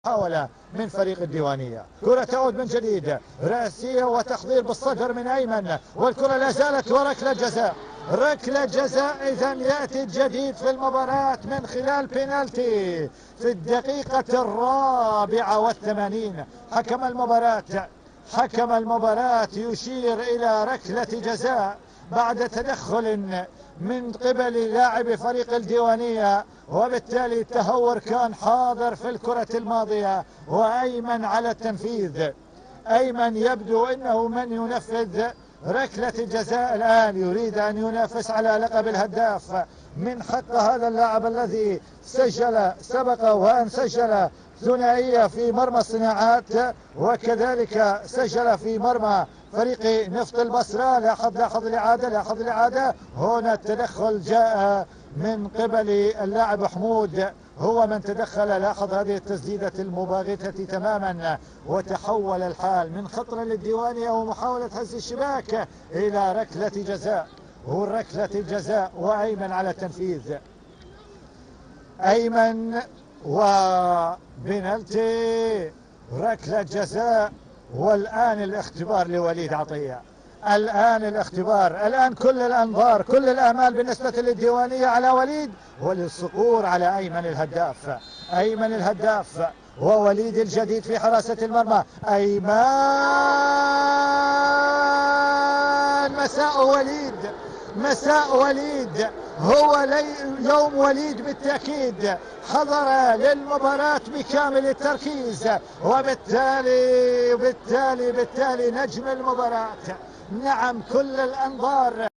محاولة من فريق الديوانية. كرة تعود من جديد، راسية وتحضير بالصدر من أيمن، والكرة لا زالت وركلة جزاء. ركلة جزاء إذا يأتي الجديد في المباراة من خلال بينالتي في الدقيقة 84. حكم المباراة يشير إلى ركلة جزاء بعد تدخل من قبل لاعب فريق الديوانية، وبالتالي التهور كان حاضر في الكرة الماضية، وأيمن على التنفيذ. أيمن يبدو أنه من ينفذ ركلة الجزاء الآن، يريد أن ينافس على لقب الهداف من حق هذا اللاعب الذي سبق وأن سجل ثنائية في مرمى الصناعات، وكذلك سجل في مرمى فريق نفط البصرة. لاحظ الإعادة. هنا التدخل جاء من قبل اللاعب حمود، هو من تدخل. لاحظ هذه التسديدة المباغتة تماما، وتحول الحال من خطر للديوانية ومحاولة هز الشباك إلى ركلة جزاء. وركلة الجزاء وأيمن على التنفيذ. أيمن وبنالتي، ركلة جزاء. والآن الاختبار لوليد عطية، الآن الاختبار، الآن كل الأنظار كل الآمال بالنسبة للديوانية على وليد، وللصقور على أيمن الهداف ووليد الجديد في حراسة المرمى. أيمن، مساء وليد، هو يوم وليد بالتأكيد، حضر للمباراة بكامل التركيز، وبالتالي نجم المباراة. نعم، كل الأنظار